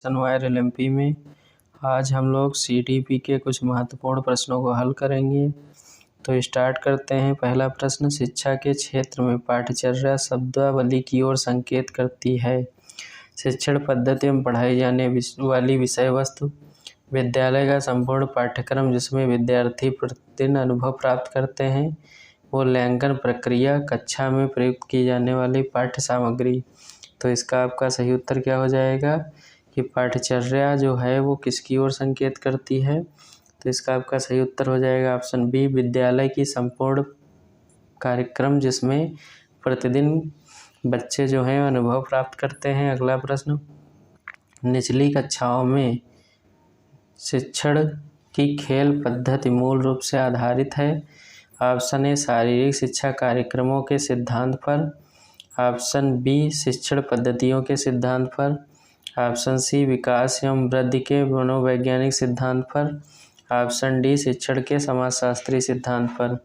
Wire LMP में आज हम लोग CTP के कुछ महत्वपूर्ण प्रश्नों को हल करेंगे। तो स्टार्ट करते हैं। पहला प्रश्न, शिक्षा के क्षेत्र में पाठ्यचर्या शब्दावली की ओर संकेत करती है। शिक्षण पद्धति में पढ़ाई जाने वाली विषय वस्तु, विद्यालय का संपूर्ण पाठ्यक्रम जिसमें विद्यार्थी प्रतिदिन अनुभव प्राप्त करते हैं, मूल्यांकन प्रक्रिया, कक्षा में प्रयुक्त की जाने वाली पाठ्य सामग्री। तो इसका आपका सही उत्तर क्या हो जाएगा कि पाठ्यचर्या जो है वो किसकी ओर संकेत करती है। तो इसका आपका सही उत्तर हो जाएगा ऑप्शन बी, विद्यालय की संपूर्ण कार्यक्रम जिसमें प्रतिदिन बच्चे जो हैं अनुभव प्राप्त करते हैं। अगला प्रश्न, निचली कक्षाओं में शिक्षण की खेल पद्धति मूल रूप से आधारित है। ऑप्शन ए, शारीरिक शिक्षा कार्यक्रमों के सिद्धांत पर। ऑप्शन बी, शिक्षण पद्धतियों के सिद्धांत पर। ऑप्शन सी, विकास एवं वृद्धि के मनोवैज्ञानिक सिद्धांत पर। ऑप्शन डी, शिक्षण के समाजशास्त्री सिद्धांत पर।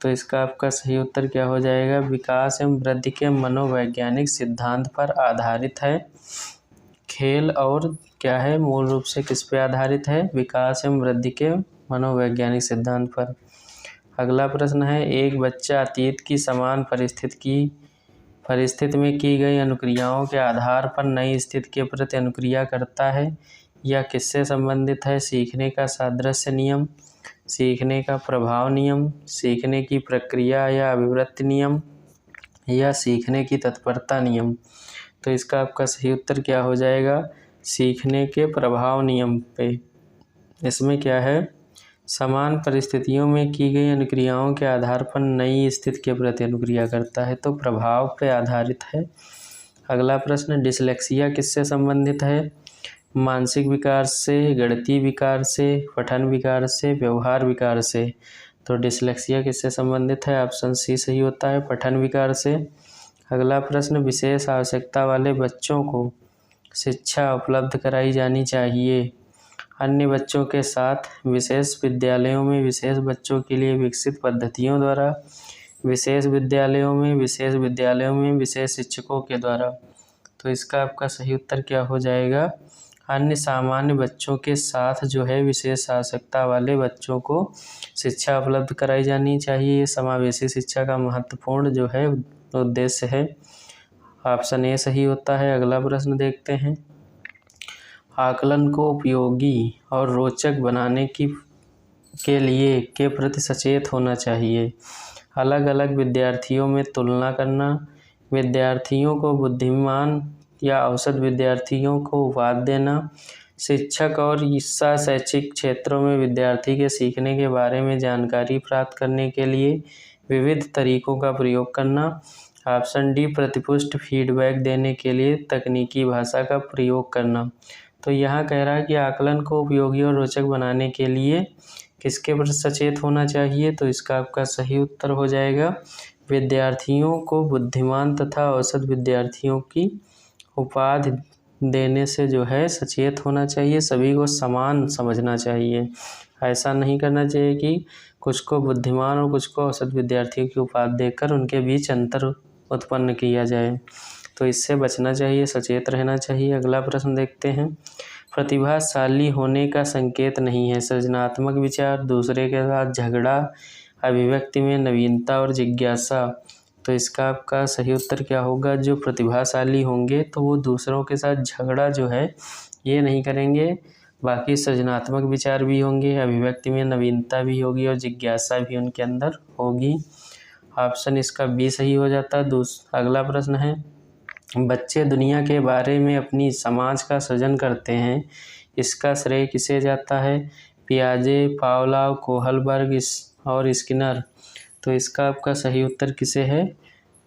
तो इसका आपका सही उत्तर क्या हो जाएगा, विकास एवं वृद्धि के मनोवैज्ञानिक सिद्धांत पर आधारित है खेल। और क्या है, मूल रूप से किस पे आधारित है, विकास एवं वृद्धि के मनोवैज्ञानिक सिद्धांत पर। अगला प्रश्न है, एक बच्चा अतीत की समान परिस्थिति में की गई अनुक्रियाओं के आधार पर नई स्थिति के प्रति अनुक्रिया करता है। यह किससे संबंधित है, सीखने का सादृश्य नियम, सीखने का प्रभाव नियम, सीखने की प्रक्रिया या अभिवृत्ति नियम, या सीखने की तत्परता नियम। तो इसका आपका सही उत्तर क्या हो जाएगा, सीखने के प्रभाव नियम पे। इसमें क्या है, समान परिस्थितियों में की गई अनुक्रियाओं के आधार पर नई स्थिति के प्रति अनुक्रिया करता है, तो प्रभाव पे आधारित है। अगला प्रश्न, डिसलेक्सिया किससे संबंधित है, मानसिक विकार से, गणितीय विकार से, पठन विकार से, व्यवहार विकार से। तो डिसलेक्सिया किससे संबंधित है, ऑप्शन सी सही होता है, पठन विकार से। अगला प्रश्न, विशेष आवश्यकता वाले बच्चों को शिक्षा उपलब्ध कराई जानी चाहिए। अन्य बच्चों के साथ विशेष विद्यालयों में विशेष बच्चों के लिए विकसित पद्धतियों द्वारा, विशेष विद्यालयों में विशेष शिक्षकों के द्वारा। तो इसका आपका सही उत्तर क्या हो जाएगा, अन्य सामान्य बच्चों के साथ जो है विशेष आवश्यकता वाले बच्चों को शिक्षा उपलब्ध कराई जानी चाहिए। ये समावेशी शिक्षा का महत्वपूर्ण जो है उद्देश्य है। ऑप्शन ए सही होता है। अगला प्रश्न देखते हैं, आकलन को उपयोगी और रोचक बनाने के लिए के प्रति सचेत होना चाहिए। अलग अलग विद्यार्थियों में तुलना करना, विद्यार्थियों को बुद्धिमान या औसत विद्यार्थियों को उपाधि देना, शिक्षक और शैक्षिक क्षेत्रों में विद्यार्थी के सीखने के बारे में जानकारी प्राप्त करने के लिए विविध तरीकों का प्रयोग करना। ऑप्शन डी, प्रतिपुष्ट फीडबैक देने के लिए तकनीकी भाषा का प्रयोग करना। तो यहाँ कह रहा है कि आकलन को उपयोगी और रोचक बनाने के लिए किसके प्रति सचेत होना चाहिए। तो इसका आपका सही उत्तर हो जाएगा, विद्यार्थियों को बुद्धिमान तथा औसत विद्यार्थियों की उपाधि देने से जो है सचेत होना चाहिए। सभी को समान समझना चाहिए, ऐसा नहीं करना चाहिए कि कुछ को बुद्धिमान और कुछ को औसत विद्यार्थियों की उपाधि देकर उनके बीच अंतर उत्पन्न किया जाए। तो इससे बचना चाहिए, सचेत रहना चाहिए। अगला प्रश्न देखते हैं, प्रतिभाशाली होने का संकेत नहीं है सृजनात्मक विचार, दूसरे के साथ झगड़ा, अभिव्यक्ति में नवीनता और जिज्ञासा। तो इसका आपका सही उत्तर क्या होगा, जो प्रतिभाशाली होंगे तो वो दूसरों के साथ झगड़ा जो है ये नहीं करेंगे, बाकी सृजनात्मक विचार भी होंगे, अभिव्यक्ति में नवीनता भी होगी और जिज्ञासा भी उनके अंदर होगी। ऑप्शन इसका बी सही हो जाता है। अगला प्रश्न है, बच्चे दुनिया के बारे में अपनी समाज का सृजन करते हैं, इसका श्रेय किसे जाता है, पियाजे, पावलोव, कोहलबर्ग और स्किनर। तो इसका आपका सही उत्तर किसे है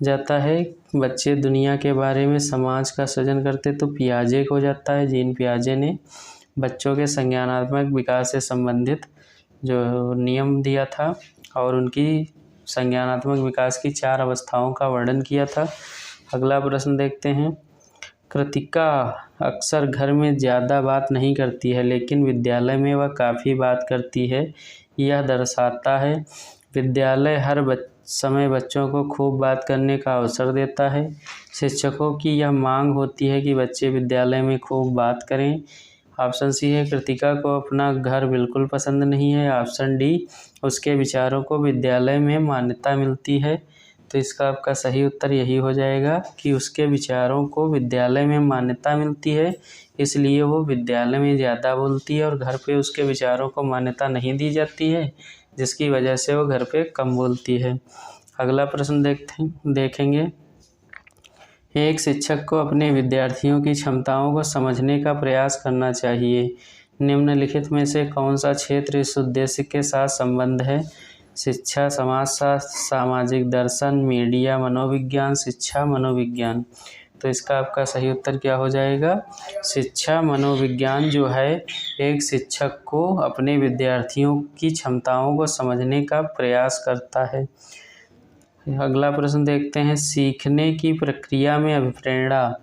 जाता है, बच्चे दुनिया के बारे में समाज का सृजन करते तो पियाजे को जाता है। जीन पियाजे ने बच्चों के संज्ञानात्मक विकास से संबंधित जो नियम दिया था और उनकी संज्ञानात्मक विकास की 4 अवस्थाओं का वर्णन किया था। अगला प्रश्न देखते हैं, कृतिका अक्सर घर में ज़्यादा बात नहीं करती है लेकिन विद्यालय में वह काफ़ी बात करती है। यह दर्शाता है विद्यालय हर समय बच्चों को खूब बात करने का अवसर देता है। शिक्षकों की यह मांग होती है कि बच्चे विद्यालय में खूब बात करें। ऑप्शन सी है, कृतिका को अपना घर बिल्कुल पसंद नहीं है। ऑप्शन डी, उसके विचारों को विद्यालय में मान्यता मिलती है। तो इसका आपका सही उत्तर यही हो जाएगा कि उसके विचारों को विद्यालय में मान्यता मिलती है, इसलिए वो विद्यालय में ज़्यादा बोलती है और घर पे उसके विचारों को मान्यता नहीं दी जाती है, जिसकी वजह से वो घर पे कम बोलती है। अगला प्रश्न देखेंगे। एक शिक्षक को अपने विद्यार्थियों की क्षमताओं को समझने का प्रयास करना चाहिए। निम्नलिखित में से कौन सा क्षेत्र इस उद्देश्य के साथ संबद्ध है? शिक्षा, समाजशास्त्र, सामाजिक दर्शन, मीडिया, मनोविज्ञान, शिक्षा, मनोविज्ञान। तो इसका आपका सही उत्तर क्या हो जाएगा? शिक्षा मनोविज्ञान जो है एक शिक्षक को अपने विद्यार्थियों की क्षमताओं को समझने का प्रयास करता है। अगला प्रश्न देखते हैं। सीखने की प्रक्रिया में अभिप्रेरणा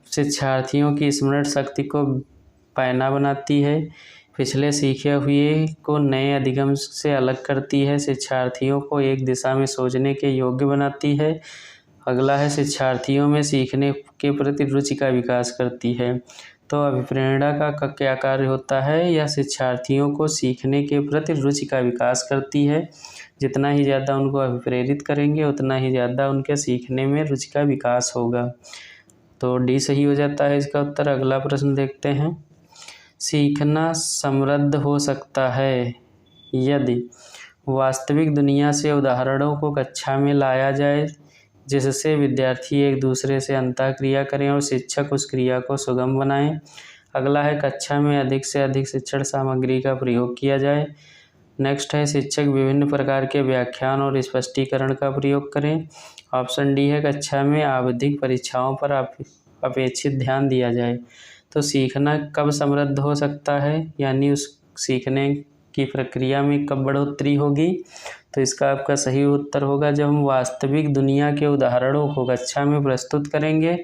शिक्षार्थियों की स्मरण शक्ति को पैना बनाती है। पिछले सीखे हुए को नए अधिगम से अलग करती है। शिक्षार्थियों को एक दिशा में सोचने के योग्य बनाती है। अगला है, शिक्षार्थियों में सीखने के प्रति रुचि का विकास करती है। तो अभिप्रेरणा का क्या कार्य होता है? यह शिक्षार्थियों को सीखने के प्रति रुचि का विकास करती है। जितना ही ज़्यादा उनको अभिप्रेरित करेंगे उतना ही ज़्यादा उनके सीखने में रुचि का विकास होगा। तो डी सही हो जाता है इसका उत्तर। अगला प्रश्न देखते हैं। सीखना समृद्ध हो सकता है यदि वास्तविक दुनिया से उदाहरणों को कक्षा में लाया जाए, जिससे विद्यार्थी एक दूसरे से अंतःक्रिया करें और शिक्षक उस क्रिया को सुगम बनाएं। अगला है, कक्षा में अधिक से अधिक शिक्षण सामग्री का प्रयोग किया जाए। नेक्स्ट है, शिक्षक विभिन्न प्रकार के व्याख्यान और स्पष्टीकरण का प्रयोग करें। ऑप्शन डी है, कक्षा में आवधिक परीक्षाओं पर अपेक्षित ध्यान दिया जाए। तो सीखना कब समृद्ध हो सकता है, यानी उस सीखने की प्रक्रिया में कब बढ़ोतरी होगी? तो इसका आपका सही उत्तर होगा जब हम वास्तविक दुनिया के उदाहरणों को कक्षा में प्रस्तुत करेंगे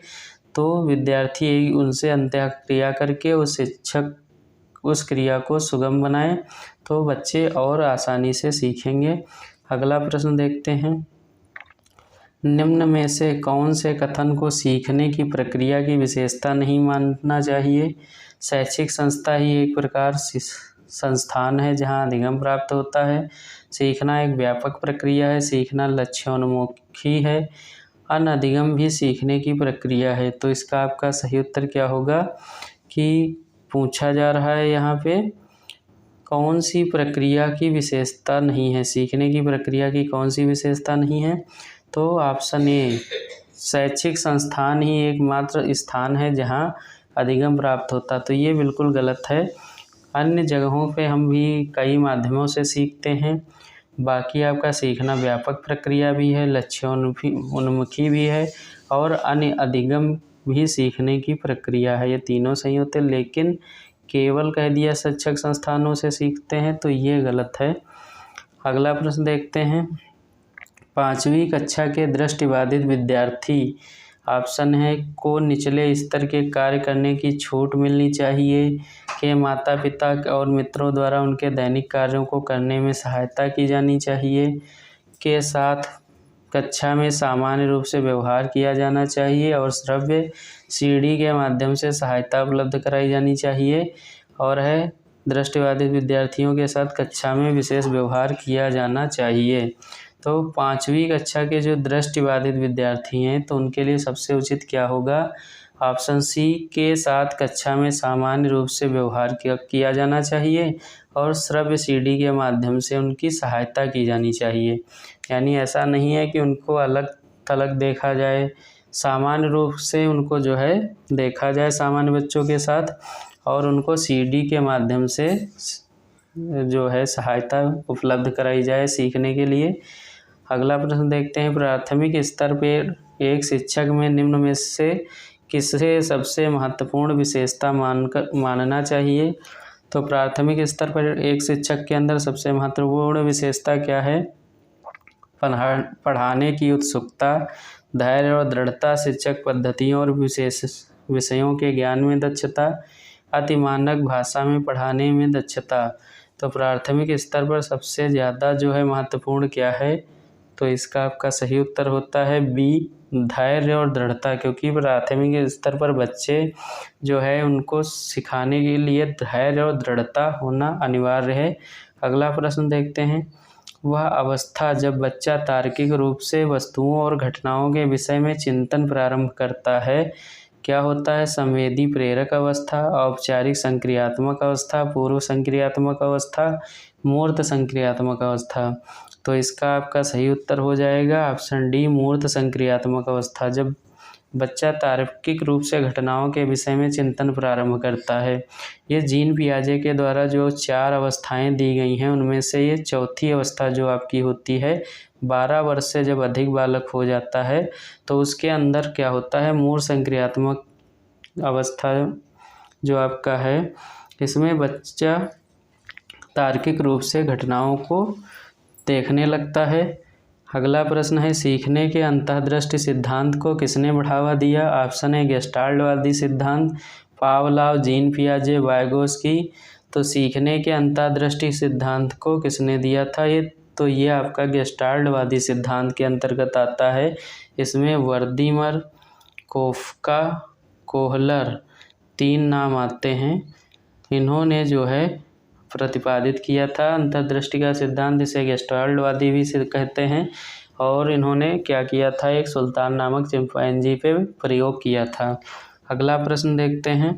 तो विद्यार्थी उनसे अंतःक्रिया करके उस शिक्षक उस क्रिया को सुगम बनाएं, तो बच्चे और आसानी से सीखेंगे। अगला प्रश्न देखते हैं। निम्न में से कौन से कथन को सीखने की प्रक्रिया की विशेषता नहीं मानना चाहिए? शैक्षिक संस्था ही एक प्रकार संस्थान है जहां अधिगम प्राप्त होता है। सीखना एक व्यापक प्रक्रिया है। सीखना लक्ष्योन्मुखी है। अनधिगम भी सीखने की प्रक्रिया है। तो इसका आपका सही उत्तर क्या होगा कि पूछा जा रहा है यहाँ पे कौन सी प्रक्रिया की विशेषता नहीं है, सीखने की प्रक्रिया की कौन सी विशेषता नहीं है? तो ऑप्शन ए, शैक्षिक संस्थान ही एकमात्र स्थान है जहाँ अधिगम प्राप्त होता। तो ये बिल्कुल गलत है। अन्य जगहों पे हम भी कई माध्यमों से सीखते हैं। बाकी आपका सीखना व्यापक प्रक्रिया भी है, लक्ष्योन्मुखी भी है और अन्य अधिगम भी सीखने की प्रक्रिया है। ये तीनों सही होते हैं, लेकिन केवल कह दिया शैक्षिक संस्थानों से सीखते हैं तो ये गलत है। अगला प्रश्न देखते हैं। 5वीं कक्षा के दृष्टिबाधित विद्यार्थी ऑप्शन है को निचले स्तर के कार्य करने की छूट मिलनी चाहिए, के माता पिता और मित्रों द्वारा उनके दैनिक कार्यों को करने में सहायता की जानी चाहिए, के साथ कक्षा में सामान्य रूप से व्यवहार किया जाना चाहिए और श्रव्य सीडी के माध्यम से सहायता उपलब्ध कराई जानी चाहिए, और है दृष्टिबाधित विद्यार्थियों के साथ कक्षा में विशेष व्यवहार किया जाना चाहिए। तो 5वीं कक्षा के जो दृष्टिबाधित विद्यार्थी हैं तो उनके लिए सबसे उचित क्या होगा? ऑप्शन सी, के साथ कक्षा में सामान्य रूप से व्यवहार किया जाना चाहिए और श्रव्य सीडी के माध्यम से उनकी सहायता की जानी चाहिए। यानी ऐसा नहीं है कि उनको अलग थलग देखा जाए, सामान्य रूप से उनको जो है देखा जाए सामान्य बच्चों के साथ और उनको सीडी के माध्यम से जो है सहायता उपलब्ध कराई जाए सीखने के लिए। अगला प्रश्न देखते हैं। प्राथमिक स्तर पर एक शिक्षक में निम्न में से किसे सबसे महत्वपूर्ण विशेषता मानना चाहिए? तो प्राथमिक स्तर पर एक शिक्षक के अंदर सबसे महत्वपूर्ण विशेषता क्या है? पढ़ाने की उत्सुकता, धैर्य और दृढ़ता, शिक्षक पद्धतियों और विषयों के ज्ञान में दक्षता, अतिमानक भाषा में पढ़ाने में दक्षता। तो प्राथमिक स्तर पर सबसे ज़्यादा जो है महत्वपूर्ण क्या है, तो इसका आपका सही उत्तर होता है बी, धैर्य और दृढ़ता, क्योंकि प्राथमिक स्तर पर बच्चे जो है उनको सिखाने के लिए धैर्य और दृढ़ता होना अनिवार्य है। अगला प्रश्न देखते हैं। वह अवस्था जब बच्चा तार्किक रूप से वस्तुओं और घटनाओं के विषय में चिंतन प्रारंभ करता है, क्या होता है? संवेदी प्रेरक अवस्था, औपचारिक संक्रियात्मक अवस्था, पूर्व संक्रियात्मक अवस्था, मूर्त संक्रियात्मक अवस्था। तो इसका आपका सही उत्तर हो जाएगा ऑप्शन डी, मूर्त संक्रियात्मक अवस्था। जब बच्चा तार्किक रूप से घटनाओं के विषय में चिंतन प्रारंभ करता है। ये जीन पियाजे के द्वारा जो 4 अवस्थाएं दी गई हैं उनमें से ये चौथी अवस्था जो आपकी होती है। 12 वर्ष से जब अधिक बालक हो जाता है तो उसके अंदर क्या होता है, मूर्त संक्रियात्मक अवस्था जो आपका है, इसमें बच्चा तार्किक रूप से घटनाओं को देखने लगता है। अगला प्रश्न है, सीखने के अंतःदृष्टि सिद्धांत को किसने बढ़ावा दिया? ऑप्शन है गेस्टाल्टवादी सिद्धांत, पावलोव, जीन पियाजे, वाइगोस्की। तो सीखने के अंतःदृष्टि सिद्धांत को किसने दिया था? ये आपका गेस्टाल्टवादी सिद्धांत के अंतर्गत आता है। इसमें वर्दीमर, कोफका, कोहलर 3 नाम आते हैं। इन्होंने जो है प्रतिपादित किया था अंतर्दृष्टि का सिद्धांत, इसे गेस्टाल्टवादी भी कहते हैं। और इन्होंने क्या किया था, एक सुल्तान नामक चिंपैंजी पे प्रयोग किया था। अगला प्रश्न देखते हैं।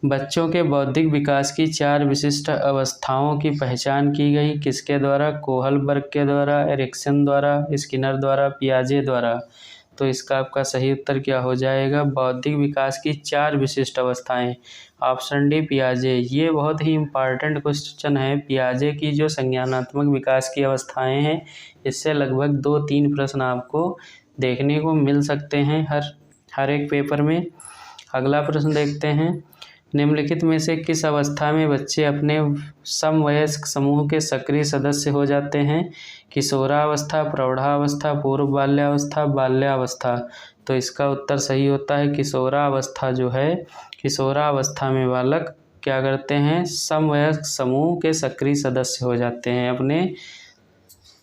बच्चों के बौद्धिक विकास की 4 विशिष्ट अवस्थाओं की पहचान की गई, किसके द्वारा? कोहलबर्ग के द्वारा, एरिक्सन द्वारा, स्किनर द्वारा, पियाजे द्वारा। तो इसका आपका सही उत्तर क्या हो जाएगा? बौद्धिक विकास की 4 विशिष्ट अवस्थाएं, ऑप्शन डी पियाजे। ये बहुत ही इम्पॉर्टेंट क्वेश्चन है। पियाजे की जो संज्ञानात्मक विकास की अवस्थाएं हैं, इससे लगभग 2-3 प्रश्न आपको देखने को मिल सकते हैं हर एक पेपर में। अगला प्रश्न देखते हैं। निम्नलिखित में से किस अवस्था में बच्चे अपने समवयस्क समूह के सक्रिय सदस्य हो जाते हैं? किशोरावस्था, प्रौढ़ावस्था, पूर्व बाल्यावस्था, बाल्यावस्था। तो इसका उत्तर सही होता है किशोरावस्था जो है। किशोरावस्था में बालक क्या करते हैं, समवयस्क समूह के सक्रिय सदस्य हो जाते हैं, अपने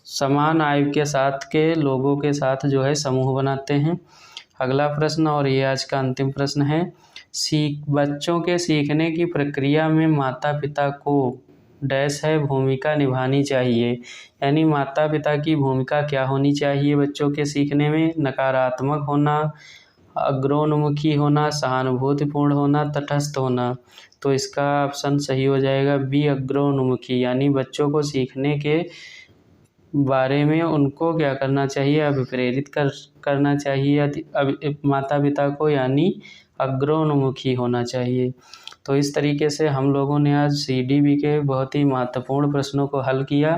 समान आयु के साथ के लोगों के साथ जो है समूह बनाते हैं। अगला प्रश्न, और ये आज का अंतिम प्रश्न है। बच्चों के सीखने की प्रक्रिया में माता पिता को डैश है भूमिका निभानी चाहिए, यानी माता पिता की भूमिका क्या होनी चाहिए बच्चों के सीखने में? नकारात्मक होना, अग्रोन्मुखी होना, सहानुभूतिपूर्ण होना, तटस्थ होना। तो इसका ऑप्शन सही हो जाएगा बी, अग्रोन्मुखी, यानी बच्चों को सीखने के बारे में उनको क्या करना चाहिए, अभिप्रेरित करना चाहिए माता पिता को, यानी अग्रोन्मुखी होना चाहिए। तो इस तरीके से हम लोगों ने आज CDB के बहुत ही महत्वपूर्ण प्रश्नों को हल किया।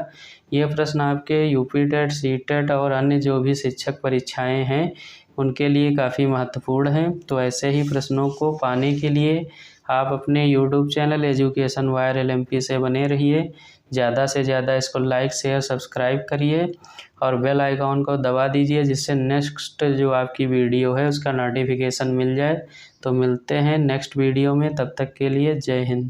ये प्रश्न आपके यूपी टेट, CTET और अन्य जो भी शिक्षक परीक्षाएं हैं उनके लिए काफ़ी महत्वपूर्ण हैं। तो ऐसे ही प्रश्नों को पाने के लिए आप अपने YouTube channel education wire LMP से बने रहिए। ज़्यादा से ज़्यादा इसको लाइक, शेयर, सब्सक्राइब करिए और बेल आइकॉन को दबा दीजिए, जिससे नेक्स्ट जो आपकी वीडियो है उसका नोटिफिकेशन मिल जाए। तो मिलते हैं नेक्स्ट वीडियो में, तब तक के लिए जय हिंद।